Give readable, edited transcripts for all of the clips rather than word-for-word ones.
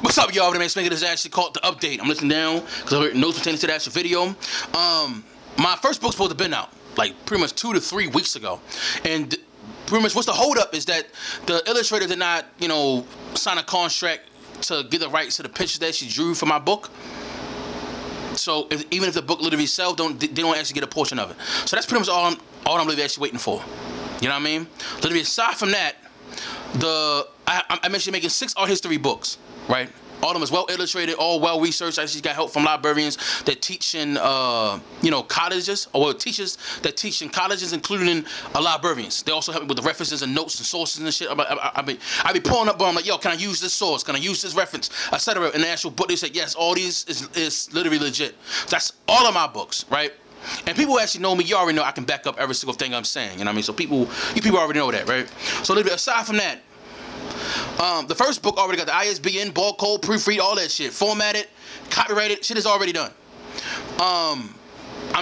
What's up, y'all? The man Spanker is actually called The Update. I'm listening down because I heard notes pertaining to the actual video. My first book's supposed to have been out like pretty much 2 to 3 weeks ago, and pretty much what's the holdup is that the illustrator did not, sign a contract to get the rights to the pictures that she drew for my book. So even if the book literally sells, they don't actually get a portion of it. So that's pretty much all I'm really actually waiting for. You know what I mean? Literally aside from that, I'm actually making 6 art history books, right? All of them is well illustrated, all well researched. I actually got help from librarians that teach in, colleges, or teachers that teach in colleges, including librarians. They also help me with the references and notes and sources and shit. I be pulling up, but I'm like, yo, can I use this source? Can I use this reference, etc. In the actual book, they say yes, all these is literally legit. That's all of my books, right? And people who actually know me, you already know I can back up every single thing I'm saying. You know what I mean? So you people already know that, right? So literally aside from that, the first book already got the ISBN, barcode, proofread, all that shit. Formatted, copyrighted, shit is already done. I'm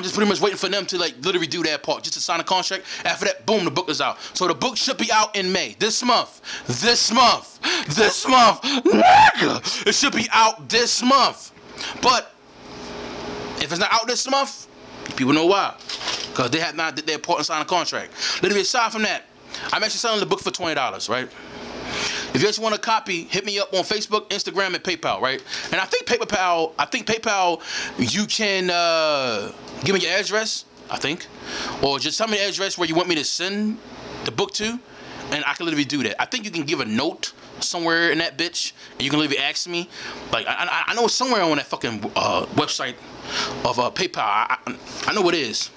just pretty much waiting for them to literally do that part, just to sign a contract. After that, boom, the book is out. So the book should be out in May. This month. Nigga! It should be out this month. But if it's not out this month, people know why. Because they have not did their part and signed a contract. Literally aside from that, I'm actually selling the book for $20, right? If you actually want a copy, hit me up on Facebook, Instagram, and PayPal, right? And I think PayPal, you can give me your address, I think. Or just tell me the address where you want me to send the book to, and I can literally do that. I think you can give a note somewhere in that bitch, and you can literally ask me. Like, I know it's somewhere on that fucking website of PayPal. I know what it is.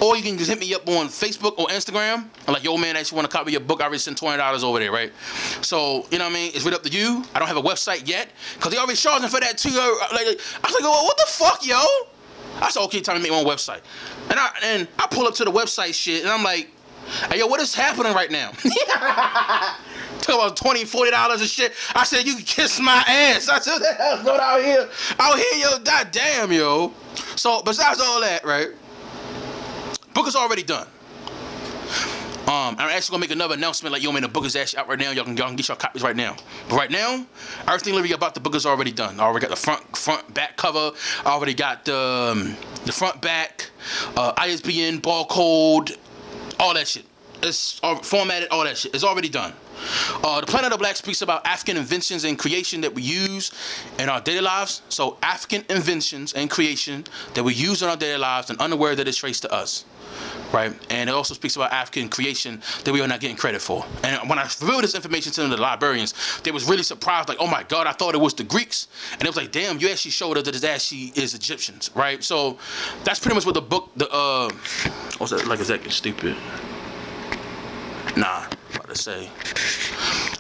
Or you can just hit me up on Facebook or Instagram. I'm like, yo, man, I actually want to copy your book. I already sent $20 over there, right? So, you know what I mean? It's really up to you. I don't have a website yet, because they already charging for that too. I was like, well, what the fuck, yo? I said, okay, time to make my own website. And I pull up to the website shit, and I'm like, hey, yo, what is happening right now? Talk about $20, $40 and shit. I said, you can kiss my ass. I said, what the hell's going on out here, yo, goddamn, yo. So, besides all that, right? Book is already done. I'm actually gonna make another announcement like, yo, man, the book is actually out right now. Y'all can get your copies right now. But right now, everything literally about the book is already done. I already got the front back cover. I already got the front back, ISBN, barcode, all that shit. It's formatted, all that shit. It's already done. The Planet of the Black speaks about African inventions and creation that we use in our daily lives. So African inventions and creation that we use in our daily lives and unaware that it's traced to us. Right? And it also speaks about African creation that we are not getting credit for. And when I revealed this information to the librarians, they was really surprised, like, oh my God, I thought it was the Greeks. And it was like, damn, you actually showed us that it actually is Egyptians, right? So that's pretty much what the book, what's that, like, is that stupid? Nah, I'm about to say.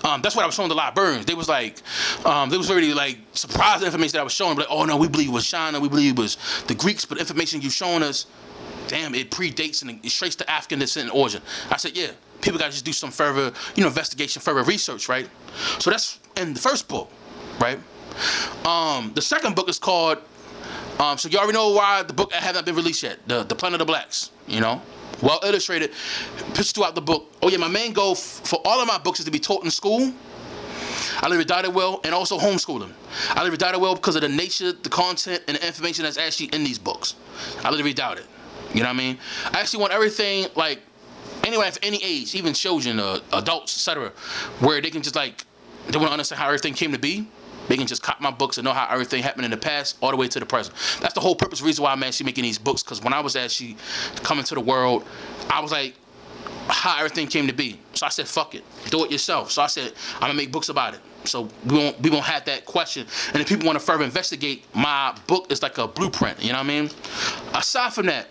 That's what I was showing the librarians. They was like, they was already like surprised at the information that I was showing. Like, oh no, we believe it was China, we believe it was the Greeks, but the information you showing us, damn, it predates and it's traced to African descent and origin. I said, yeah, people got to just do some further, investigation, further research, right? So that's in the first book, right? The second book is called, so you already know why the book has not been released yet, the Planet of the Blacks, well illustrated, pictures throughout the book. Oh yeah, my main goal for all of my books is to be taught in school. I live it well, and also homeschooling. I live it well because of the nature, the content, and the information that's actually in these books. I literally doubt it. You know what I mean? I actually want everything, like, anyone of any age, even children, adults, etc., where they can just, like, they want to understand how everything came to be. They can just copy my books and know how everything happened in the past all the way to the present. That's the whole purpose, reason why I'm actually making these books, because when I was actually coming to the world, I was like, how everything came to be. So I said, fuck it, do it yourself. So I said, I'm gonna make books about it. So we won't have that question. And if people want to further investigate, my book is like a blueprint, you know what I mean? Aside from that,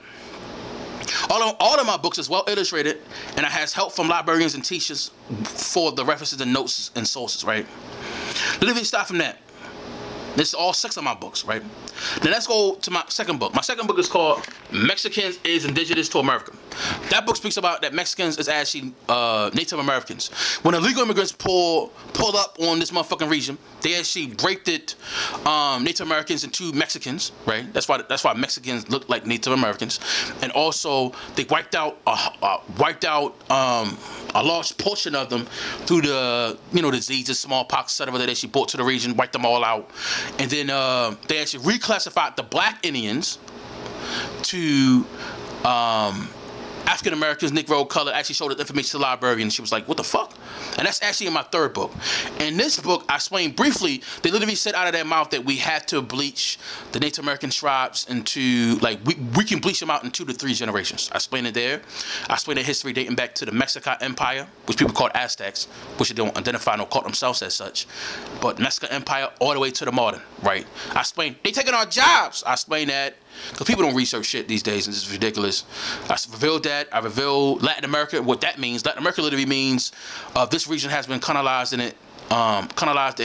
all of my books is well illustrated, and it has help from librarians and teachers for the references and notes and sources, right? Literally aside from that, This is all 6 of my books, right? Then let's go to my second book. My second book is called Mexicans is Indigenous to America. That book speaks about that Mexicans is actually Native Americans. When illegal immigrants pull up on this motherfucking region, they actually break it Native Americans into Mexicans, right? That's why Mexicans look like Native Americans, and also they wiped out a large portion of them through the diseases, smallpox, etc. that she brought to the region, wiped them all out, and then they actually reclassified the black Indians to African Americans, Negro, color. Actually showed the information to the librarian, and she was like, "What the fuck?" And that's actually in my third book. In this book, I explained briefly. They literally said out of their mouth that we had to bleach the Native American tribes into, like, we can bleach them out in 2 to 3 generations. I explained it there. I explained the history dating back to the Mexican Empire, which people call Aztecs, which they don't identify nor call themselves as such, but Mexican Empire all the way to the modern, right? I explained they taking our jobs. I explained that. Because people don't research shit these days, and it's ridiculous. I revealed that. I revealed Latin America, what that means. Latin America literally means this region has been colonized and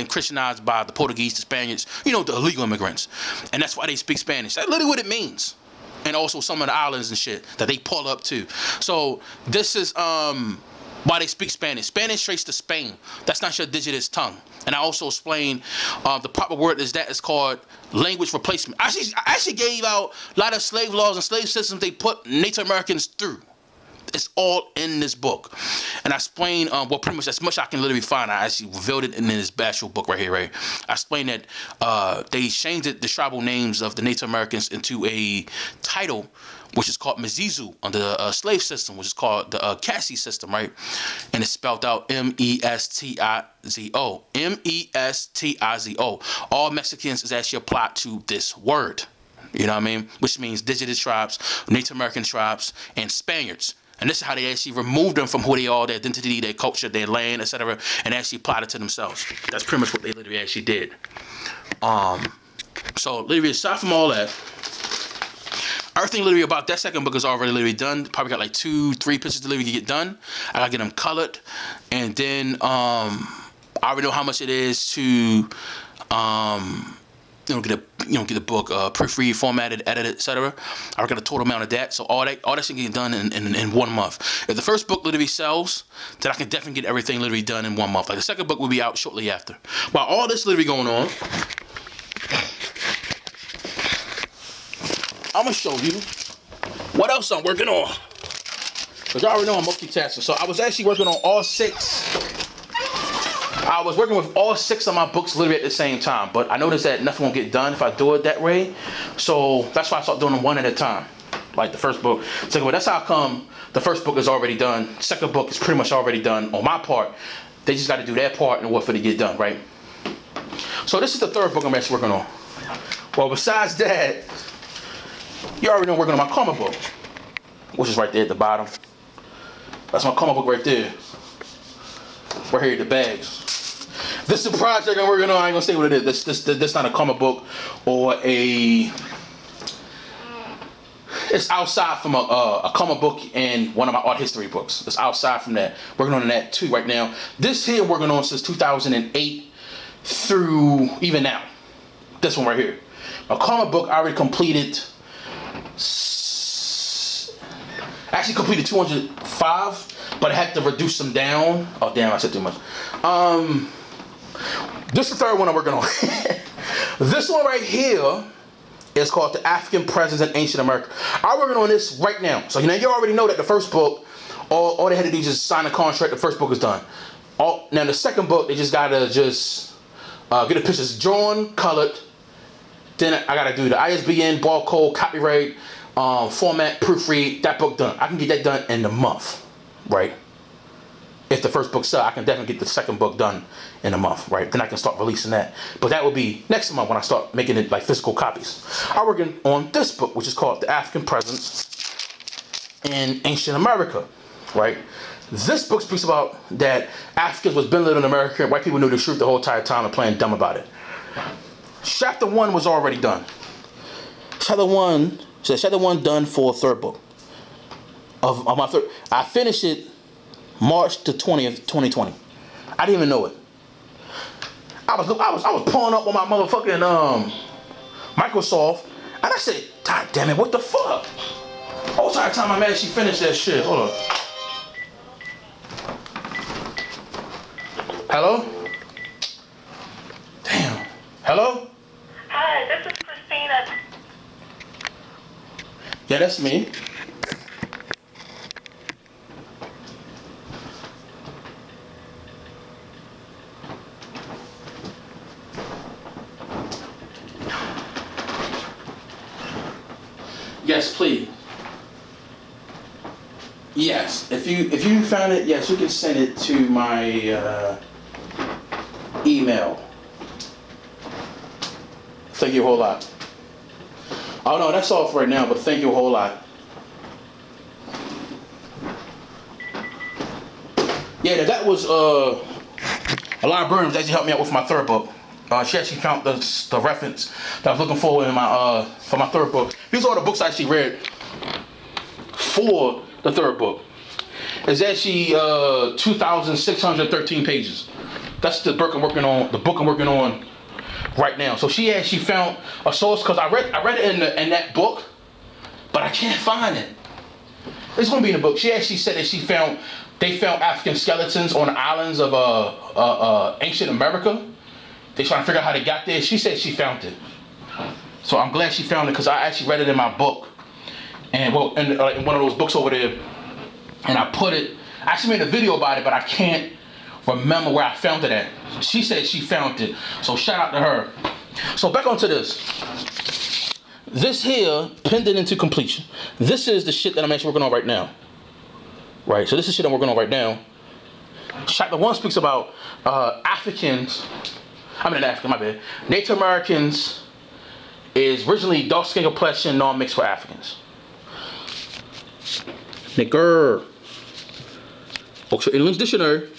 Christianized by the Portuguese, the Spaniards, the illegal immigrants. And that's why they speak Spanish. That's literally what it means. And also some of the islands and shit that they pull up to. So this is why they speak Spanish. Spanish traces to Spain. That's not your indigenous tongue. And I also explained the proper word is called language replacement. I actually gave out a lot of slave laws and slave systems they put Native Americans through. It's all in this book. And I explained, pretty much as much I can literally find. I actually revealed it in this actual book right here, right? I explained that they changed the tribal names of the Native Americans into a title, which is called Mestizo under the slave system, which is called the Cassie system, right? And it's spelled out Mestizo. Mestizo. All Mexicans is actually applied to this word. You know what I mean? Which means indigenous tribes, Native American tribes, and Spaniards. And this is how they actually removed them from who they are, their identity, their culture, their land, etc., and actually applied it to themselves. That's pretty much what they literally actually did. So literally, aside from all that, everything literally about that second book is already literally done. Probably got like 2-3 pictures to literally get done. I gotta get them colored, and then I already know how much it is to get a book proofread, formatted, edited, etc. I got a total amount of that, so all that should get done in 1 month. If the first book literally sells, then I can definitely get everything literally done in 1 month. Like the second book will be out shortly after. While all this literally going on, I'm gonna show you what else I'm working on. Cause y'all already know I'm multitasking. So I was actually working on all 6. I was working with all 6 of my books literally at the same time, but I noticed that nothing won't get done if I do it that way. So that's why I start doing them one at a time. Like the first book. So that's how come the first book is already done. Second book is pretty much already done on my part. They just got to do their part in order for it to get done, right? So this is the third book I'm actually working on. Well, besides that, you already know I'm working on my comic book, which is right there at the bottom. That's my comic book right there. Right here in the bags. This is a project I'm working on. I ain't gonna say what it is. This not a comic book or a. It's outside from a comic book and one of my art history books. It's outside from that. Working on that too right now. This here working on since 2008 through even now. This one right here. A comic book I already completed. Actually completed 205, but I had to reduce them down. Oh damn, I said too much. This is the third one I'm working on. This one right here is called The African Presence in Ancient America. I'm working on this right now. So you already know that the first book, all they had to do is just sign a contract. The first book is done. Now the second book, they just gotta get the pictures drawn, colored. Then I gotta do the ISBN, barcode, copyright, format, proofread. That book done. I can get that done in a month, right? If the first book sells, I can definitely get the second book done in a month, right? Then I can start releasing that. But that will be next month when I start making it like physical copies. I'm working on this book, which is called The African Presence in Ancient America, right? This book speaks about that Africans was been living in America, and white people knew the truth the whole entire time and playing dumb about it. Chapter 1 was already done. Chapter 1 done for a third book. Of my third, I finished it March the 20th, 2020. I didn't even know it. I was pulling up on my motherfucking Microsoft, and I said, God damn it, what the fuck? Whole entire time I'm mad she finished that shit. Hold on. Hello? Damn. Hello? Hi, this is Christina. Yeah, that's me. Yes, please. Yes, if you found it, yes, you can send it to my email. Thank you a whole lot. Oh no, that's all for right now, but thank you a whole lot. Yeah, that was a librarian that actually helped me out with my third book. She actually found the reference that I was looking for in my for my third book. These are all the books I actually read for the third book. It's actually 2,613 pages. That's the book I'm working on. The book I'm working on right now. So she actually found a source because I read it in that book, but I can't find it. It's gonna be in the book. She actually said that they found African skeletons on the islands of ancient America. They trying to figure out how they got there. She said she found it. So I'm glad she found it because I actually read it in my book. And well, in one of those books over there. And I actually made a video about it, but I can't remember where I found it at. She said she found it. So shout out to her. So back onto this. This here, pending into completion. This is the shit that I'm actually working on right now. Right, so this is shit I'm working on right now. Chapter 1 speaks about Africans. My bad. Native Americans is originally dark skin complexion, non-mixed with Africans. Nigger. Oxford English Dictionary.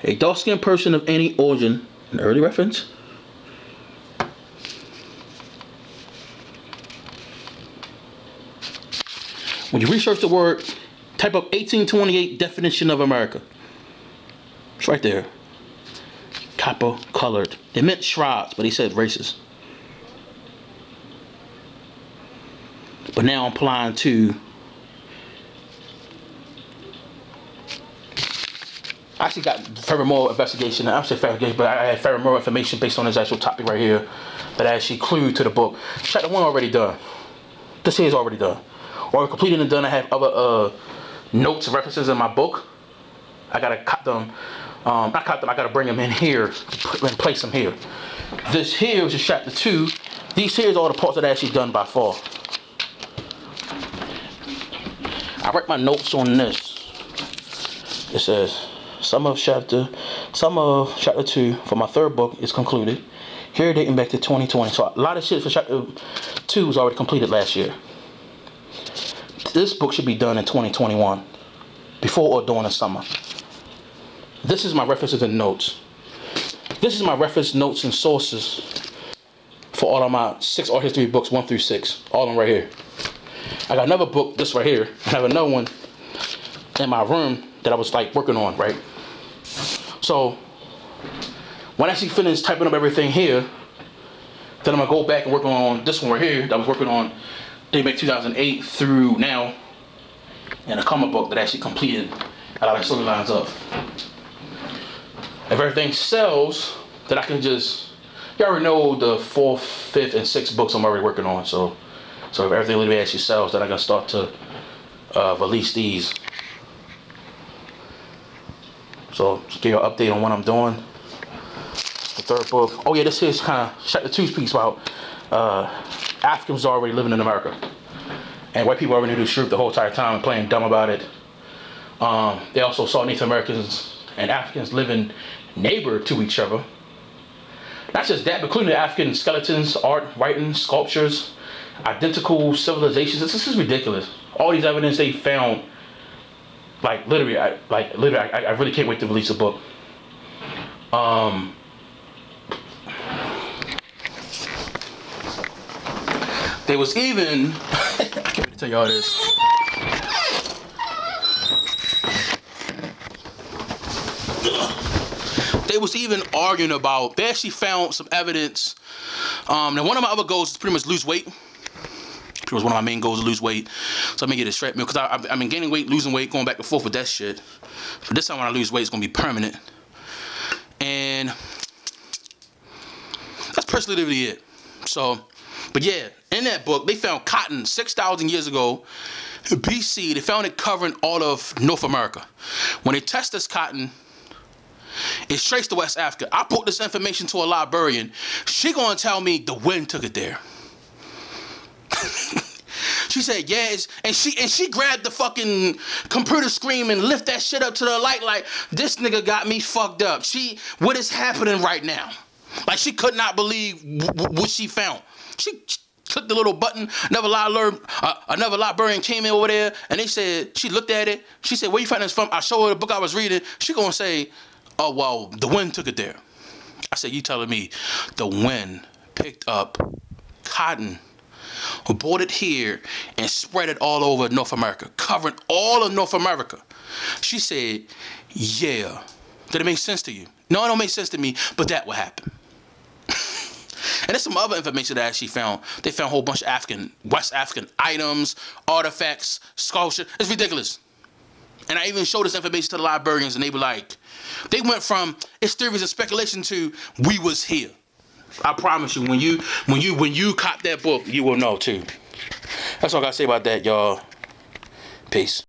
A dark skinned person of any origin. An early reference. When you research the word, type up 1828 definition of America. It's right there. Copper colored. They meant shrubs, but he said races. But now I'm applying to. I actually got very more investigation. I'm saying investigation, but I had very more information based on this actual topic right here that I actually clued to the book. Chapter 1 already done. This here is already done. Or completed and done. I have other notes and references in my book. I gotta cut them. Not cut them. I gotta bring them in here and place them here. This here is just chapter 2. These here are all the parts that I actually done by far. I write my notes on this. It says some of chapter 2 for my third book is concluded. Here dating back to 2020. So a lot of shit for chapter 2 was already completed last year. This book should be done in 2021, before or during the summer. This is my references and notes. This is my reference notes and sources for all of my 6 art history books, 1 through 6. All of them right here. I got another book, this right here. I have another one in my room that I was like working on, right? So when I actually finish typing up everything here, then I'm gonna go back and work on this one right here that I was working on dating back 2008 through now, and a comic book that actually completed a lot of storylines of. If everything sells, then I can just, you already know the 4th, 5th, and 6th books I'm already working on. So if everything really actually sells, then I can start to release these. So just give you an update on what I'm doing. The third book. Oh yeah, this is kind of chapter 2 speaks about Africans already living in America, and white people already knew the truth the whole entire time and playing dumb about it. They also saw Native Americans and Africans living neighbor to each other. Not just that, but including the African skeletons, art, writing, sculptures, identical civilizations. This is ridiculous. All these evidence they found, I really can't wait to release a book. There was even, I can't wait to tell y'all this. They was even arguing about, they actually found some evidence. And one of my other goals is pretty much lose weight. It was one of my main goals to lose weight. So I'm gonna get a strap meal because I've been gaining weight, losing weight, going back and forth with that shit. But this time when I lose weight, it's gonna be permanent. And that's personally it. So, but yeah, in that book, they found cotton 6,000 years ago in BC. They found it covering all of North America. When they test this cotton, it's traced to West Africa. I put this information to a librarian. She gonna tell me the wind took it there. She said, yes, and she grabbed the fucking computer screen and lift that shit up to the light like, this nigga got me fucked up. What is happening right now? Like, she could not believe what she found. She clicked the little button. Another librarian came in over there, and they said, she looked at it. She said, where you find this from? I showed her the book I was reading. She gonna say, oh, well, the wind took it there. I said, you telling me the wind picked up cotton, who brought it here and spread it all over North America, covering all of North America? She said, yeah. Did it make sense to you? No, it don't make sense to me, but that will happen. And there's some other information that I actually found. They found a whole bunch of West African items, artifacts, sculpture. It's ridiculous. And I even showed this information to the librarians, and they were like, they went from it's theories and speculation to we was here. I promise you, when you cop that book, you will know too. That's all I gotta say about that, y'all. Peace.